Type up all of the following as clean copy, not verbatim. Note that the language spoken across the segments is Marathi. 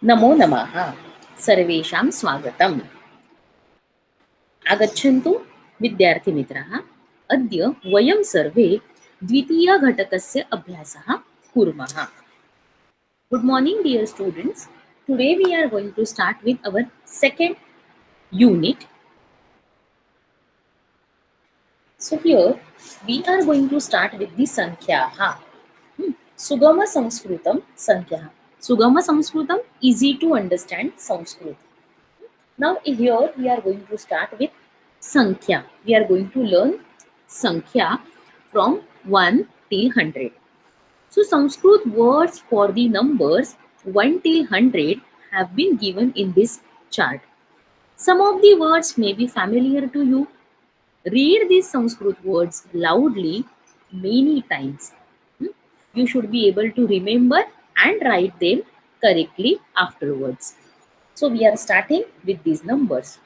नमो नमः। सर्वेषां स्वागतम्। आगच्छन्तु विद्यार्थिमित्राः। अद्य वयं सर्वे द्वितीयघटकस्य अभ्यासः कुर्मः। Good morning, dear students. Today we are going to start with our second unit. So here we are going to start with the Sankhyaha. Sugama Sanskritam Sankhyaha. Sugama Sanskritam, easy to understand Sanskrit. Now here we are going to start with Sankhya. We are going to learn Sankhya from 1 till 100. So Sanskrit words for the numbers 1 till 100 have been given in this chart. Some of the words may be familiar to you. Read these Sanskrit words loudly many times. You should be able to remember and write them correctly afterwards. So we are starting with these numbers.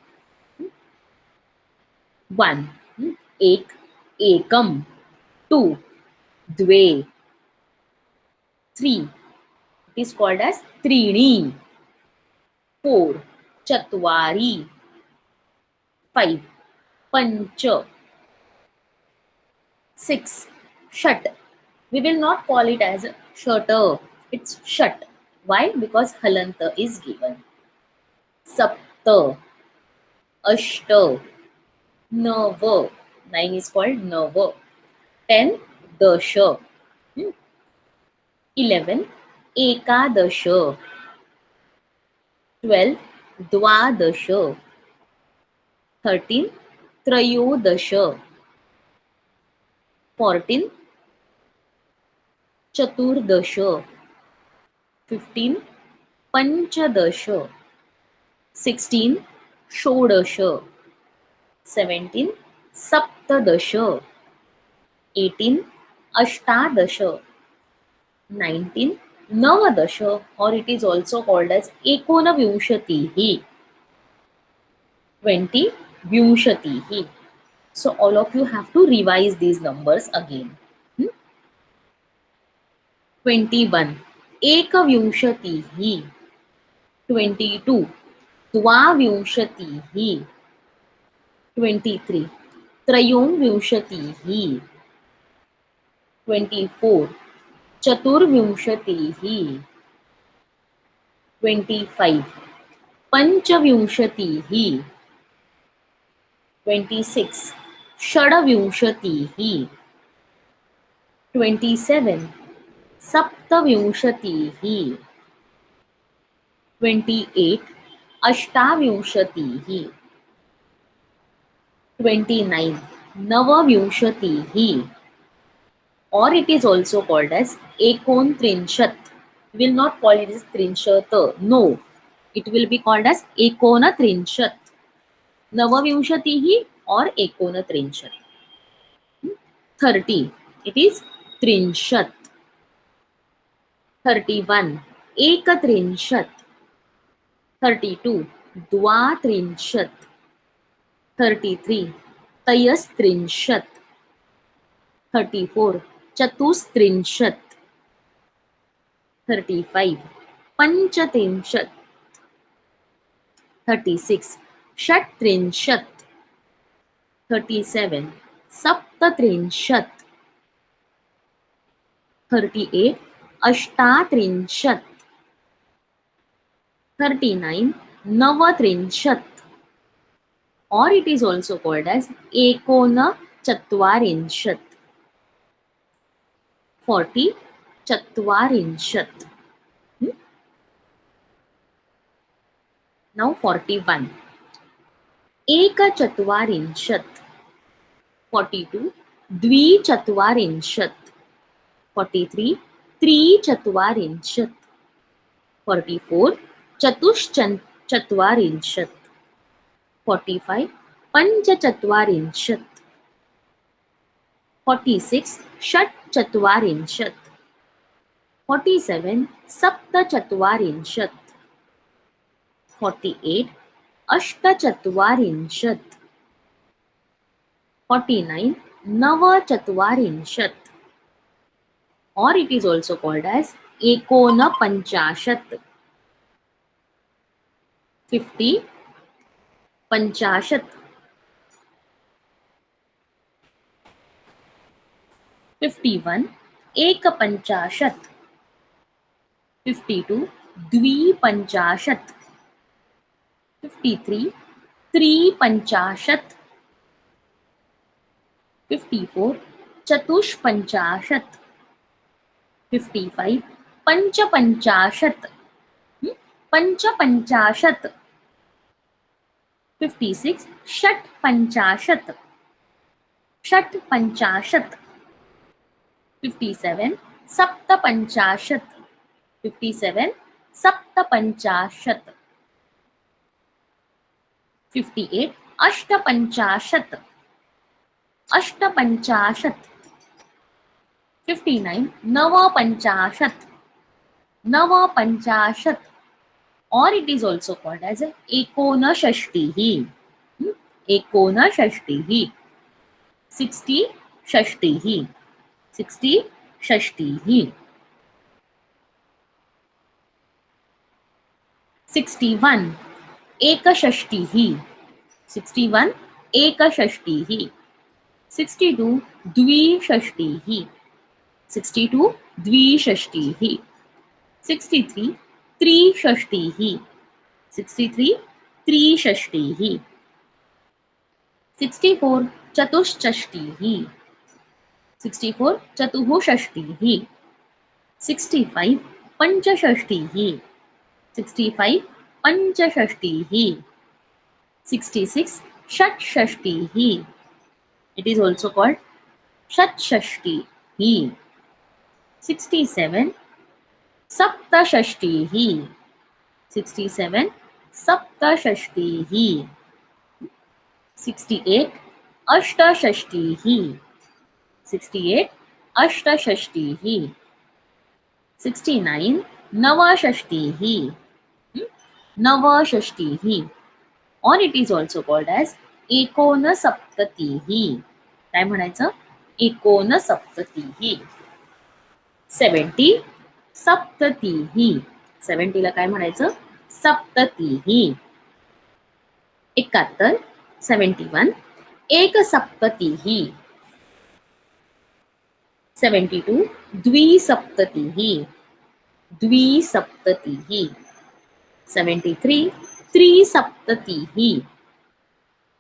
1 एक एकम 2 द्वे 3 it is called as त्रीणि 4 चत्वारि 5 पंच 6 षट we will not call it as shut it's shut why because halanta is given सप्त अष्ट नव 9 is called नव 10 दश 11 एकादश 12 द्वादश 13 त्रयोदश 14 चतुर्दश 15 पंचदश 16 षोडश 17 सप्तदश 18 अष्टादश 19 नवदश or it is also called as एकोनविंशतिः 20 विंशतिः. So all of you have to revise these numbers again. 21 एकविंशतिः 22 द्वाविंशतिः 23 त्रयोविंशतिः 24 चतुर्विंशतिः 25 पंचविंशतिः 26 षड्विंशतिः 27 सप्तविंशतिः 28 अष्टाविंशतिः 29 नवविंशतिः or it is also called as एकोनत्रिंशत्. We will not call it as त्रिंशत्. No, it will be called as एकोनत्रिंशत्. नवविंशतिः or एकोनत्रिंशत्. 30 it is त्रिंशत्. 31 एकत्रिंशत्. 32 द्वात्रिंशत्. 33 त्रयस्त्रिंशत्. 34 चतुस्त्रिंशत्. 35 पंचत्रिंशत्. 36 षट्त्रिंशत्. 37 सप्तत्रिंशत्. 38 अष्टात्रिंशत्. 39 नवत्रिंशत् or it is also called as एकोनचत्वारिंशत्. 40 चत्वारिंशत्. Now 41 एकचत्वारिंशत्. 42 द्विचत्वारिंशत्. 43 त्रिचत्वारिंशत्. 44 चतुश्चत्वारिंशत्. 45 पंचचत्वारिंशत्. 46 षट्चत्वारिंशत्. 47 सप्तचत्वारिंशत्. 48 अष्टचत्वारिंशत्. 49 नवचत्वारिंशत् or it is also called as एकोनपञ्चाशत्. 50 पंचाशत् 51 एकपञ्चाशत् 52 द्विपञ्चाशत् 53 त्रिपञ्चाशत् 54 चतुष्पञ्चाशत् 55 पञ्चपञ्चाशत् पञ्चपञ्चाशत् 56 षट्पञ्चाशत् षट्पञ्चाशत् 57 सप्तपञ्चाशत् 57 सप्तपञ्चाशत् 58 अष्टपञ्चाशत् अष्टपञ्चाशत् 59 नवपञ्चाशत् नवपञ्चाशत् or it is also called as एकोनषष्टिः एकोनषष्टिः 60 षष्टिः 60 षष्टिः 61 एकषष्टिः 61 एकषष्टिः 62 द्विषष्टिः 62 द्विषष्टिः 63 त्रिषष्टिः 63 त्रिषष्टिः 64 चतुष्षष्टिः 64 चतुःषष्टिः 65 पञ्चषष्टिः 65 पञ्चषष्टिः 66 षट्षष्टिः it is also called षट्षष्टिः 67 सप्तषष्टिः 67 सप्तषष्टिः 68 अष्टषष्टिः 68 अष्टषष्टिः 69 नवषष्टिः नवषष्टिः or it is also called as एकोनसप्ततिः काय म्हणायचं एकोनसप्ततिः 70 सप्ततिः 70 ला काय म्हणायचं सप्ततिः 71 71 एकसप्ततिः 72 द्विसप्ततिः द्विसप्ततिः 73 त्रिसप्ततिः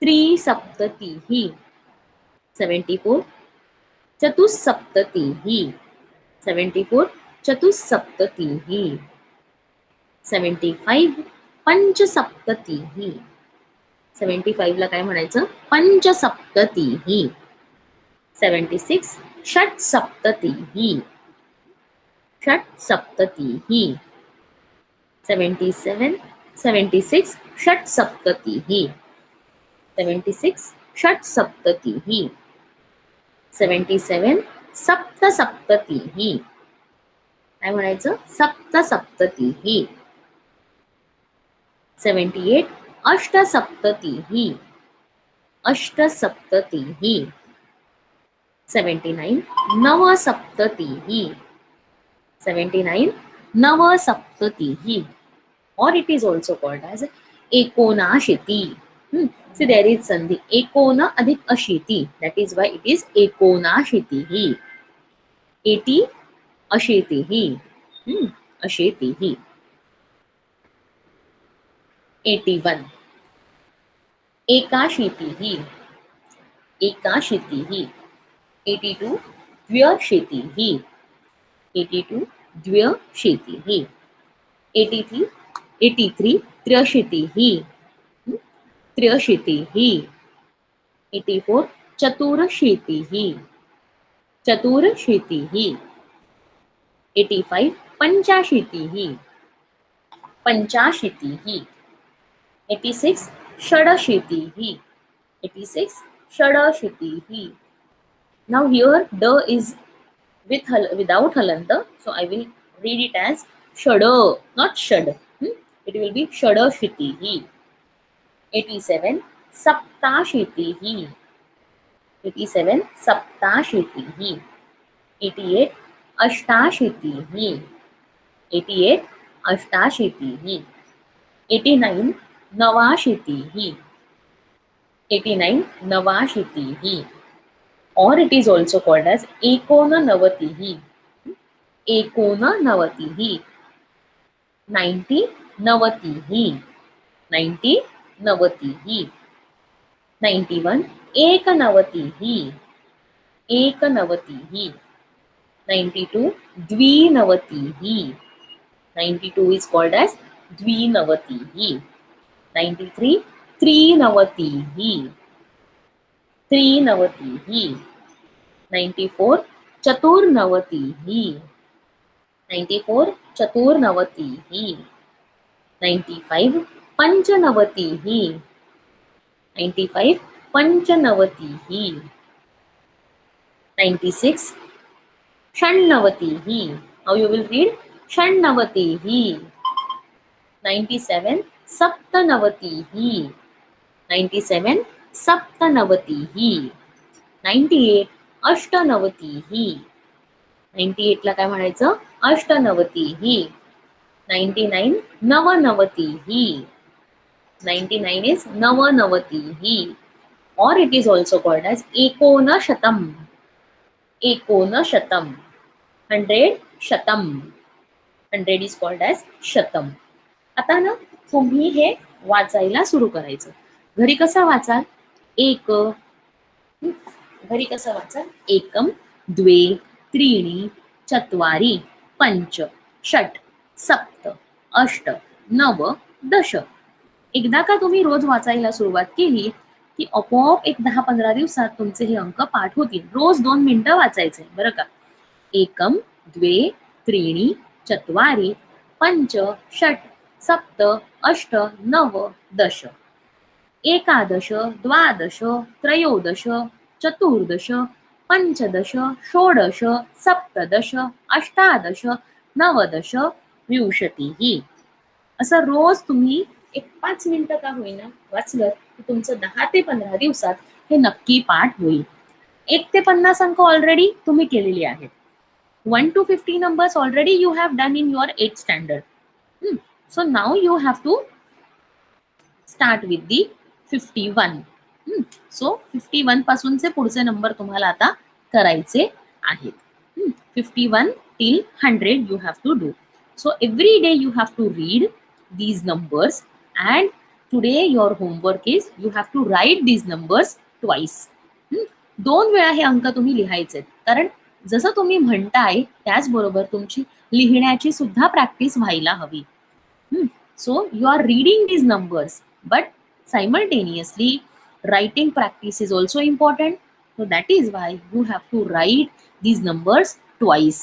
त्रिसप्ततिः 74 चतुस्सप्ततिः 74 चतुस्सप्ततिः 75 पंचसप्ततिः 75 ला काय म्हणायचं पंचसप्ततिः 76 षट्सप्ततिः षट्सप्ततिः 77 76 षट्सप्ततिः 76 षट्सप्ततिः 77 सप्तसप्ततिः काय म्हणायचं सप्तसप्ततिः 78 अष्टसप्ततिः अष्टसप्ततिः 79 नवसप्ततिः 79 नवसप्ततिः or it is also called as एकोनाशीति see there is sandhi ekona adhik ashiti that is why it is एकोनाशीतिः 80 अशीतिः अशीतिः 81 एकाशीतिः एकाशीतिः 82 द्व्यशीतिः 82 द्व्यशीतिः 83 83 त्र्यशीतिः त्र्यशीतिः 84 चतुरशीतिः चतुरशीतिः 85 पंचाशीतिः पंचाशीतिः 86 षडशीतिः 86 षडशीतिः now here d is without halanta so I will read it as shada not shad it will be षडशीतिः 87 सप्ताशीतिः 87 सप्ताशीतिः 88 अष्टाशीतिः 88 अष्टाशीतिः 89 नवाशीतिः, 89 नवाशीतिः, or it is also called as एकोननवतिः, एकोननवतिः, 90 नवतिः, 90 नवतिः, 91 एकनवतिः, एकनवतिः, 92 द्विनवतिः, 92 is called as द्विनवतिः, 93 त्रिनवतिः, त्रिनवतिः, 94 चतुर्नवतिः, 94 चतुर्नवतिः, 95 पंचनवतिः, 95 पंचनवतिः, 96 षण्णवतिः. Now you will read षण्णवतिः, 97 सप्तनवतिः, 97 सप्तनवतिः, 98 अष्टनवतिः, 98 ला काय म्हणायचं, अष्टनवतिः, 99 नवनवतिः, 99 is नवनवतिः, or it is also called as एकोनशतम, एकोनशतम, 100 शतम, 100 is called as शतम. आता ना तुम्ही हे वाचायला सुरू करायचं. घरी कसं वाचाल, एक, घरी कसं वाचाल, एकम द्वे त्रीणि चत्वारि पंच षट सप्त अष्ट नव दश. एकदा का तुम्ही रोज वाचायला सुरुवात केली की आपोआप एक 10-15 दिवसात तुमचे हे अंक पाठ होतील. रोज 2 मिनिटं वाचायचे बरं का. एकम द्वे त्रीणि चत्वारि पंच षट सप्त अष्ट नव दश, एकादश द्वादश त्रयोदश चतुर्दश पंचदश षोडश सप्तदश अष्टादश नवदश विंशतिः. असं रोज तुम्ही एक 5 मिनिटं का होईना वाचलं की तुमचं 10 ते 15 दिवसात हे नक्की पाठ होईल. 1 ते 50 अंक ऑलरेडी तुम्ही केलेले आहेत. 1 to 50 numbers already you have done in your 8th standard. So now you have to start with the 51. So 51 पासूनचे पुढचे नंबर तुम्हाला आता करायचे आहेत. 51 till 100 you have to do. So every day you have to read these numbers, and today your homework is you have to write these numbers twice. 2 वेळा हे अंक तुम्ही लिहायचे, कारण जसं तुम्ही म्हणताय त्याचबरोबर तुमची लिहिण्याची सुद्धा प्रॅक्टिस व्हायला हवी. So you are reading these numbers, but simultaneously writing practice is also important. So that is why you have to write these numbers twice.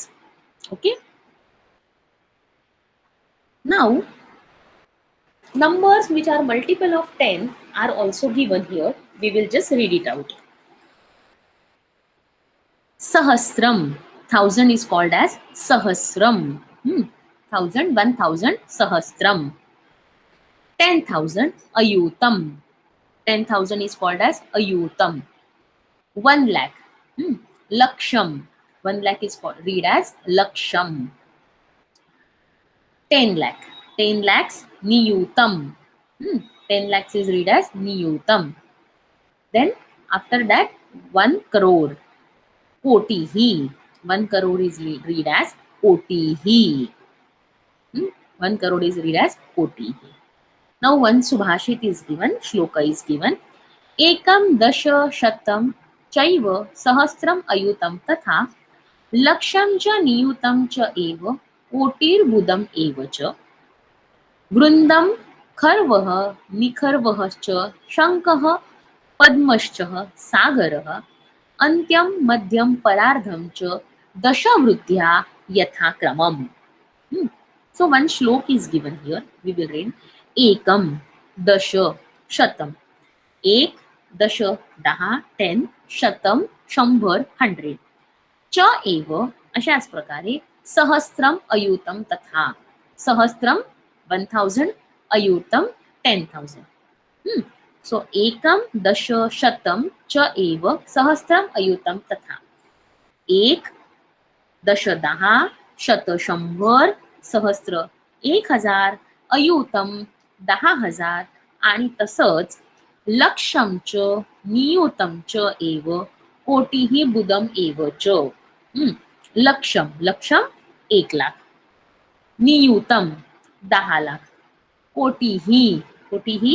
Okay. Now numbers which are multiple of 10 are also given here. We will just read it out. Sahasram, 1000 is called as Sahasram. 1000, 1000, Sahasram. 10,000, Ayutam. 10,000 is called as Ayutam. 1 lakh, Laksham. 1 lakh is called, read as Laksham. 10 lakh, 10 lakhs, Niyutam. 10 lakhs is read as Niyutam. Then after that 1 crore, Kotihi. 1 crore is read as Kotihi. 1 crore is read as Kotihi. Now one subhashit is given, shloka is given. Ekam dasha shatam chaiva sahasram ayutam tatha laksham cha niyutam cha eva कोटिर बुदम एवच वृंदम खर्वः निखर्वः च शंकः पद्मश्च सागरः अन्त्यम मध्यम परार्धम च दशवृद्ध्या यथाक्रमम. So one shlok is given here. We will read. एकम दश शतम. एक दश 10 10 शतम 100 100. च एव अशाच प्रकारे सहस्त्रम अयुतम तथा. सहस्त्रम 1000, अयुतम 10,000. So एकम दश शतम च एव सहस्त्रम अयुतम तथा. एक दश 10 शत 100 सहस्त्र 1000 अयुतम 10,000 आणि तसंच लक्ष्यम च नियुतम च एव कोटीही बुदम एव च. लक्ष्यम, लक्ष्यम 1 लाख, नियुतम 10 लाख, कोटीही, कोटीही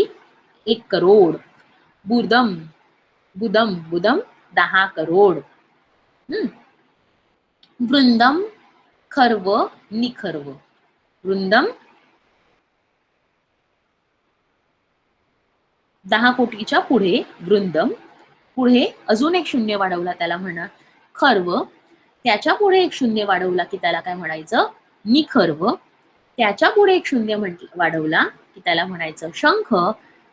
1 करोड, बुदम, बुदम, बुदम 10 करोड. हम्म. वृंदम खर्व निखर्व, वृंदम 10 कोटीच्या पुढे वृंदम, पुढे अजून एक शून्य वाढवला त्याला म्हणा खर्व, त्याच्या पुढे एक शून्य वाढवला की त्याला काय म्हणायचं निखर्व, त्याच्या पुढे एक शून्य वाढवला की त्याला म्हणायचं शंख,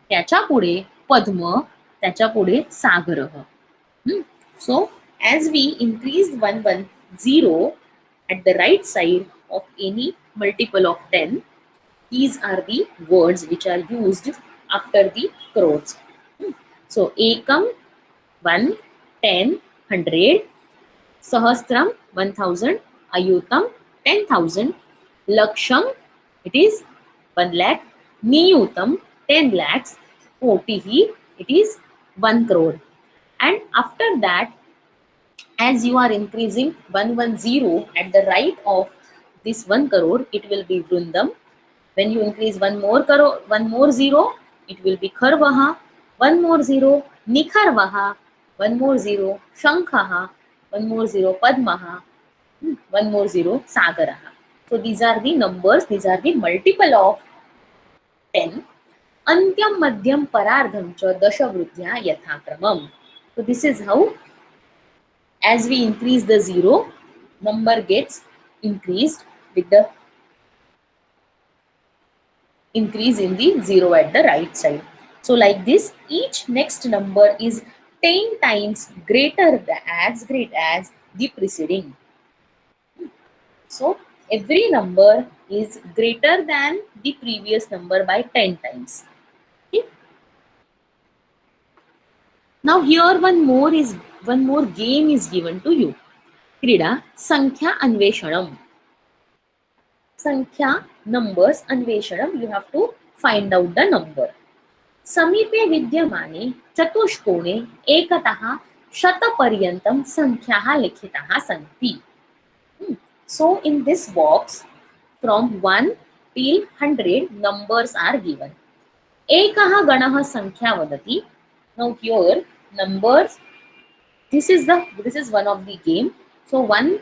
त्याच्या पुढे पद्म, त्याच्या पुढे सागरः. So as we increase 110 at the right side of any multiple of 10, these are the words which are used after the crores. So ekam 1, 10, 100, sahasram 1000, ayutam 10,000, laksham it is 1 lakh, niyutam 10 lakhs, kotihi it is 1 crore. And after that, as you are increasing 110 at the right of this 1 crore, it will be vrundam. When you increase one more crore, one more zero, it will be kharvaha. One more zero, nikharvaha. One more zero, shankhaha. One more zero, padmaha. One more zero, sagaraha. So these are the numbers. These are the multiple of 10. Antyam madhyam parardham cha dashavruddhya yathakramam. So this is how, as we increase the zero, number gets increased with the increase in the zero at the right side. So like this, each next number is 10 times greater as great as the preceding. So every number is greater than the previous number by 10 times. Okay? Now here one more game is given to you. Krida Sankhya Anveshanam. Sankhya, numbers, Anveshanam, you have to find out the number. समीपे विद्यमाने चतुष्कोणे एकतः शतपर्यन्तं संख्याः लिखिताः सन्ति. So in this box, from 1 till 100 numbers are given. एकः गणः संख्या वदति. Now here numbers, this is one of the game. So one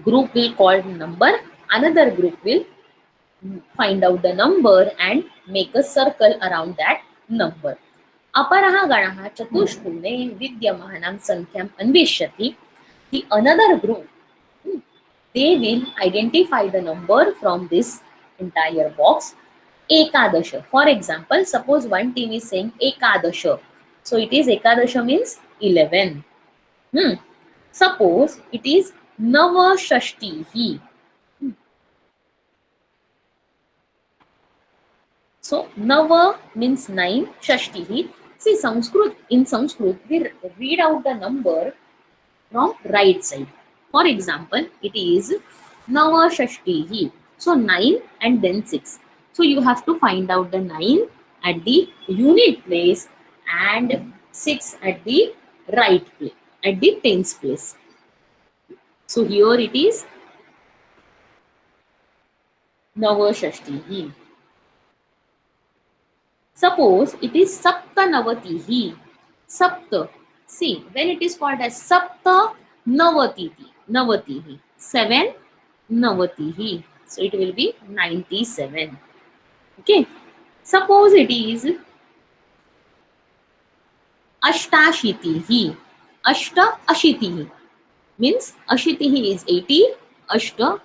group will call number, another group will find out the number and make a circle around that number. अपरः गणः चतुष्कोणे विद्यमानां संख्याम् अन्विष्यति. The another group, they will identify the number from this entire box. Ekadasha. For example, suppose one team is saying Ekadasha. So it is Ekadasha means 11. Suppose it is Navashashtihi. So Nava means 9, Shashtihi. See, in Sanskrit, we read out the number from right side. For example, it is Nava Shashtihi. So 9 and then 6. So you have to find out the 9 at the unit place and 6 at the right place, at the tens place. So here it is Nava Shashtihi. Suppose it is Sapta Navatihi. Sapta. See, when it is called as Sapta Navatihi. 7 Navatihi. So it will be 97. Okay. Suppose it is Ashtashitihi. Ashta Ashitihi. Means Ashitihi is 80. Ashta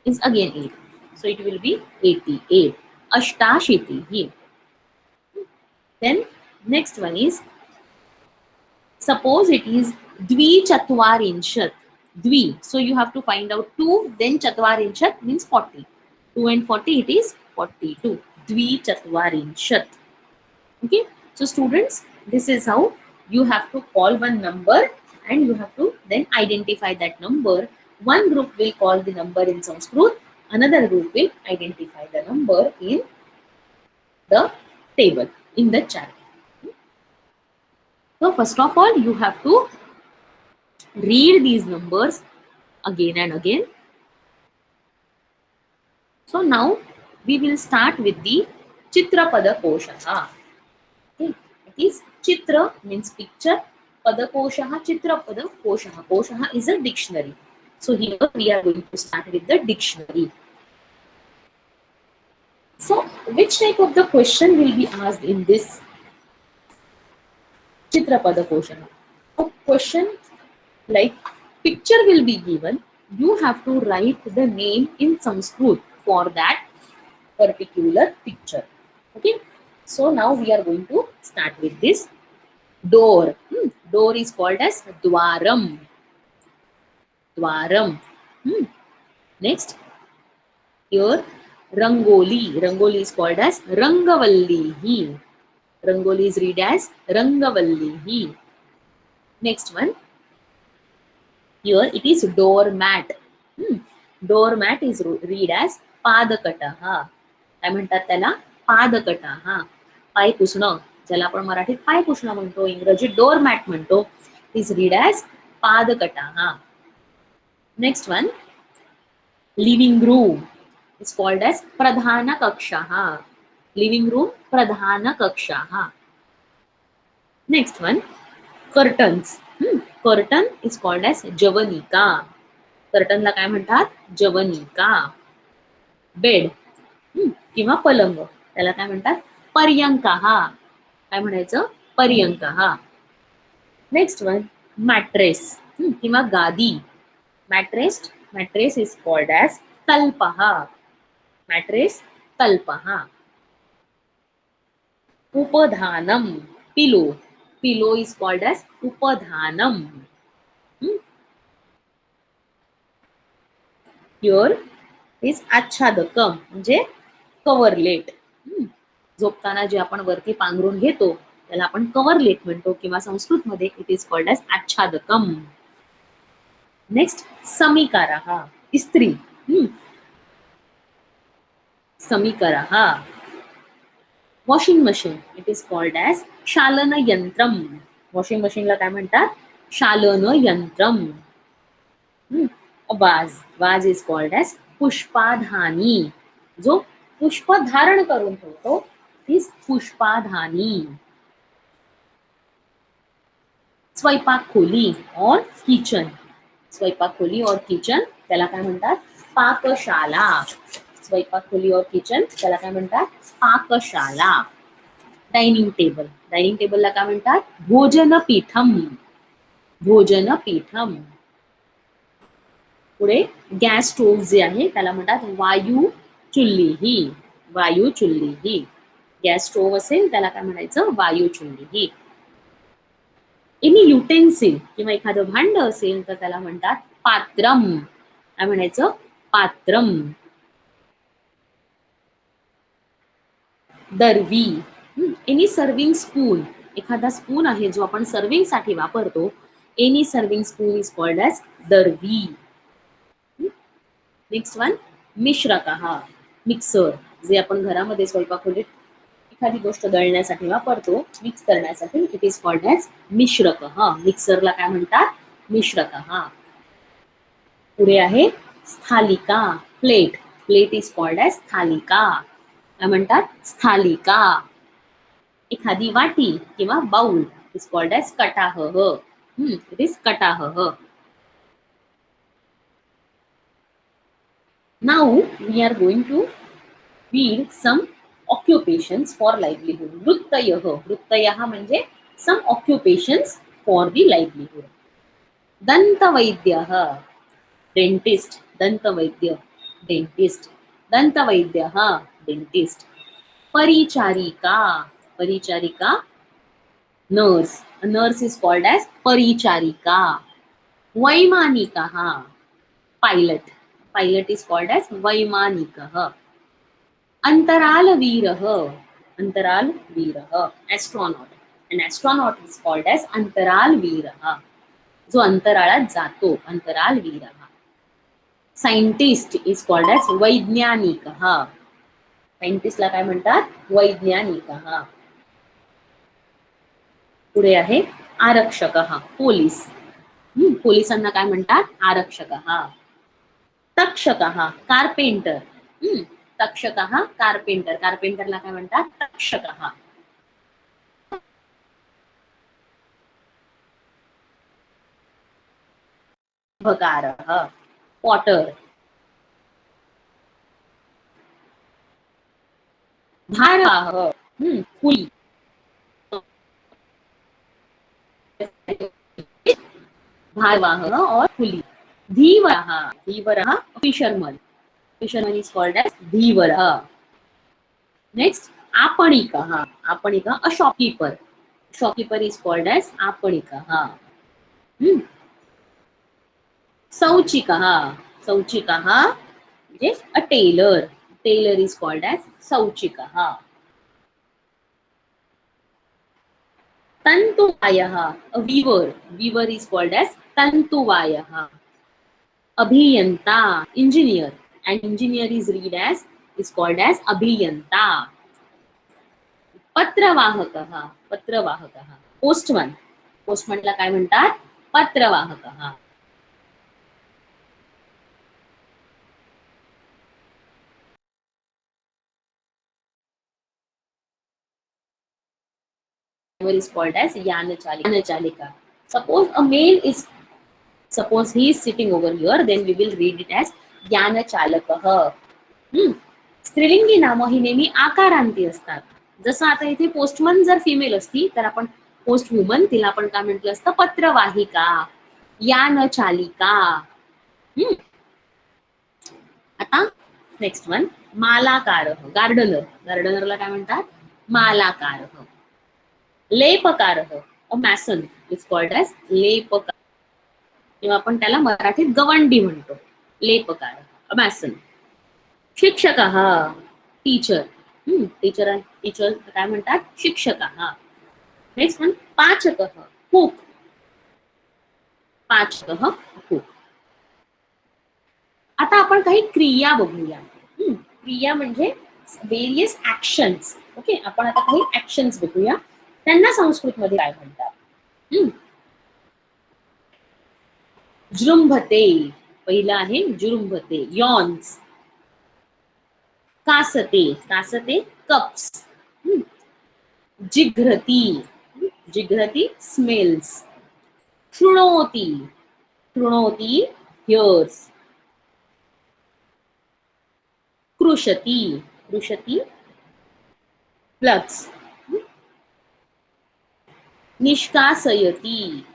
is again 8. So it will be 88. Ashtashitihi. Then next one is, suppose it is Dvichatwarinshat. Dvi. So you have to find out 2, then Chatwarinshat means 40. 2 and 40, it is 42. Dvichatwarinshat. Okay. So students, this is how you have to call one number and you have to then identify that number. One group will call the number in Sanskrit, another group will identify the number in the table in the chart. So first of all, you have to read these numbers again and again. So now we will start with the Chitrapada Koshaha. Okay. It is Chitra means picture. Padakoshaha, Chitrapada Koshaha. Koshaha is a dictionary. So here we are going to start with the dictionary. So which type of the question will be asked in this Chitrapada Koshaha? So question like picture will be given. You have to write the name in Sanskrit for that particular picture. Okay. So now we are going to start with this door. Door is called as Dwaram. Dwaram. Next, here Rangoli. Rangoli is called as Rangavallihi. Rangoli is read as Rangavallihi. Next one, here it is doormat. Doormat is read as Padakataha. काय म्हणतात त्याला? पादकटाहा. पाय पुसणं, ज्याला आपण मराठीत पाय पुसणं म्हणतो, इंग्रजीत डोरमॅट म्हणतो, इज रीड ॲज पादकटाहा. Next one, living room is called as प्रधान कक्षाहा. लिव्हिंग रूम प्रधान कक्षाहा. Next one, curtains. Curtain is called as जवनिका. कर्टनला काय म्हणतात? जवनिका. बेड किंवा पलंग, त्याला काय म्हणतात? पर्यंकाहा. काय म्हणायचं? पर्यंकाहा. नेक्स्ट वन, मॅट्रेस किंवा गादी. मॅट्रेस इज कॉल्ड ॲज तल्पहा. मॅट्रेस तल्पहा. उपधानम, pillow. Pillow is called as उपधानम. हिअर इज आच्छादकम म्हणजे कव्हरलेट. झोपताना जे आपण वरती पांघरून घेतो त्याला आपण कव्हरलेट म्हणतो किंवा संस्कृत मध्ये इट इज कॉल्ड ॲज आच्छादकम. नेक्स्ट, समीकारः, इस्त्री. समीकरः. Washing machine it is called as शालन यंत्रम. वॉशिंग मशीनला काय म्हणतात? शालन यंत्रम. वाज इज कॉल्ड ॲज पुष्पाधानी. जो पुष्प धारण करून ठेवतो इज पुष्पाधानी. स्वयंपाक खोली और किचन. स्वयंपाक खोली और किचन त्याला काय म्हणतात? पाकशाला. स्वयंपाक खोली और किचन त्याला काय म्हणतात? पाकशाला. Dining table. डायनिंग टेबलला काय म्हणतात? भोजनपीठम. भोजनपीठम. पुढे गॅस स्टोव्ह जे आहे त्याला म्हणतात वायू चुल्लीही. वायू चुल्लीही. गॅस स्टोव्ह असेल त्याला काय म्हणायचं? वायू चुल्लीही. एनी युटेन्सिल किंवा एखादं भांड असेल तर त्याला म्हणतात पात्रम. काय म्हणायचं? पात्रम. दर्वी. Any serving spoon. एखादा स्पून आहे जो आपण सर्विंग साठी वापरतो. Any serving spoon is called as दर्वी. नेक्स्ट वन, मिश्रकः. मिक्सर. जे आपण घरामध्ये स्वयंपाकखोलीत एखादी गोष्ट दळण्यासाठी वापरतो, मिक्स करण्यासाठी, इट इज कॉल्ड ॲज मिश्रकः. मिक्सरला काय म्हणतात? मिश्रकः. पुढे आहे स्थालिका. Plate. Plate is called as स्थालिका. काय म्हणतात? स्थालिका. एखादी वाटी किंवा बाउल इज कॉल्ड ॲज कटाहः. इट इज कटाहः. Now we are going to read some occupations for livelihood. वृत्तयः. वृत्तयः म्हणजे some occupations for the livelihood. दंतवैद्यः. डेंटिस्ट. दंतवैद्य. डेंटिस्ट. दंतवैद्यः. डेंटिस्ट. परिचारिका. परिचारिका. Nurse. Nurse is called as परिचारिका. वैमानिकः. Pilot. Pilot is called as वैमानिकः. अंतरालवीरः. अंतरालवीरः. Astronaut. An astronaut is called as अंतरालवीरः. जो अंतराळात जातो, अंतरालवीरः. सायंटिस्ट is called as वैज्ञानिकः. सायंटिस्टला काय म्हणतात? वैज्ञानिक. पुढे आहे आरक्षक, पोलीस. पोलिसांना काय म्हणतात? आरक्षक. तक्षक, कारपेंटर. हम्म, तक्षक, कारपेंटर. कारपेंटरला काय म्हणतात? तक्षक. कुंभकार, पॉटर. भारवाह, कुली. भारवाह और कुली. धीवरः, धीवरः fisherman. Fisherman is called as dhivara. Next, aparika. Aparika, a shopkeeper. Shopkeeper is called as aparika. Hmm. Sauchika. Sauchika is a tailor. Tailor is called as sauchika. Tantuvaya, a weaver. Weaver is called as tantuvaya. Abhiyanta, engineer. And engineer is called as abhiyanta. पत्रवाहक, पत्रवाहक. पोस्टमन. पोस्टमनला काय म्हणतात? पत्रवाहक. is called as yanachalika. Suppose he is sitting over here, then we will read it as yanachalakah. स्त्रीलिंगी नामं ही नेहमी आकारांती असतात. जसं आता इथे पोस्टमन जर फिमेल असती तर आपण पोस्ट वुमन, तिला आपण काय म्हटलं असतं? पत्रवाहिका, यानचालिका. आता नेक्स्ट वन, मालाकारः, गार्डनर. गार्डनरला काय म्हणतात? मालाकारः. लेपकारः, अ मॅसन इज कॉल्ड एज लेपकार. किंवा आपण त्याला मराठीत गवंडी म्हणतो. लेपकारः, अ मॅसन. शिक्षक, टीचर. टीचर काय म्हणतात? शिक्षक. नेक्स्ट वन, पाचक, कुक. पाचक, कुक. आता आपण काही क्रिया बघूया. क्रिया म्हणजे वेरियस ऍक्शन्स. ओके, आपण आता काही ऍक्शन्स बघूया, त्यांना संस्कृत मध्ये काय म्हणतात? जृंभते, पहिला आहे जृंभते, यॉन्स. कासते, कासते कप्स. जिघ्रती, जिघ्रती स्मेल्स. शृणोती, शृणोती हियर्स. कृशती, कृशती प्लग्स. निष्कासयती,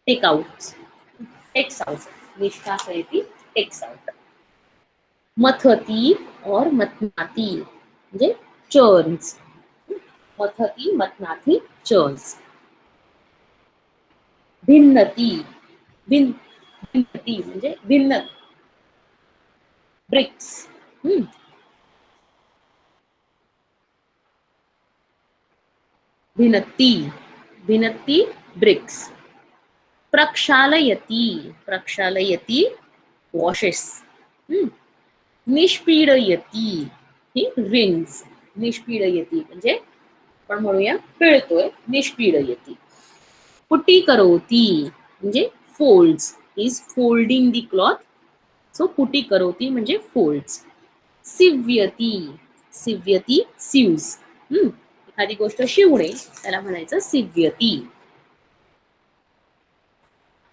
टेक आउट, टेक्स आउट. निष्कासयती, टेक्स आउट. मथती और मथनाती म्हणजे चर्न्स. मथती, मथनाती, चर्न्स. भिन्नती, भिन्नती म्हणजे भिन्न. ब्रिक्स. भिन्नती, भिन्नती ब्रिक्स. प्रक्षालयती, प्रक्षालयती वॉशेस. निष्पीडयती, ही रिंग्स. निष्पीडयती म्हणजे आपण म्हणूया पिळतोय, निष्पीडयती. पुटी करोती म्हणजे folds, is folding the cloth. So पुटी करोती म्हणजे फोल्ड्स. सिव्यती, सिव्यती सिव्स. एखादी गोष्ट शिवणे त्याला म्हणायचं सिव्यती.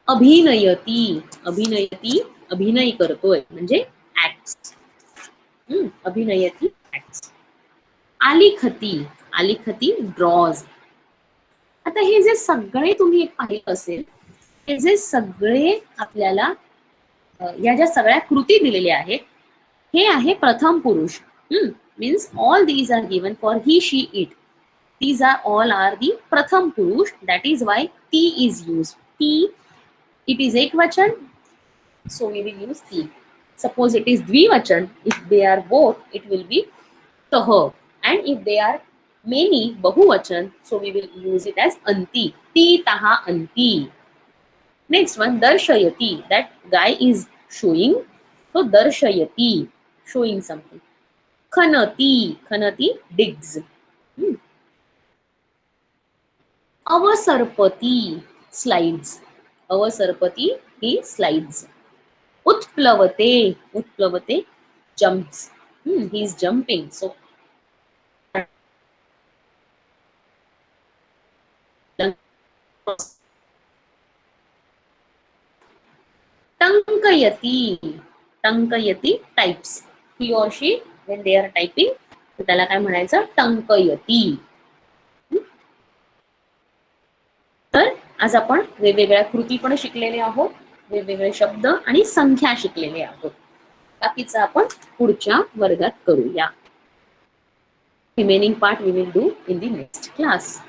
अभिनयती, अभिनयती अभिनय करतोय म्हणजे ऍक्ट्स. अभिनयती ऍक्ट्स. आलिखती, आलिखती ड्रॉज. आता हे जे सगळे तुम्ही पाहिलं असेल, हे जे सगळे आपल्याला या ज्या सगळ्या कृती दिलेल्या आहेत, हे आहे प्रथम पुरुष. Means all these are given for he, she, it. These are all are the pratham purush. That is why T is used. T, it is ekvachan, so we will use T. Suppose it is dvivachan, if they are both, it will be tah. And if they are many, bahuvachan, so we will use it as anti. Ti, taha, anti. Next one, darshayati. That guy is showing. So darshayati, showing something. खनती, खनती डिग्स. अवसर्पती स्लाइड्स, अवसर्पती ही स्लाइड्स. उत्प्लवते, उत्प्लवते jumps. He is jumping. So टंकयती, टंकयती टाइप्स. ही और she when they are typing त्याला काय म्हणायचं, टंकयती. तर आज आपण वेगवेगळ्या कृती पण शिकलेले आहोत, वेगवेगळे शब्द आणि संख्या शिकलेले आहोत. बाकीचं आपण पुढच्या वर्गात करूया. Remaining part we will do in the next class.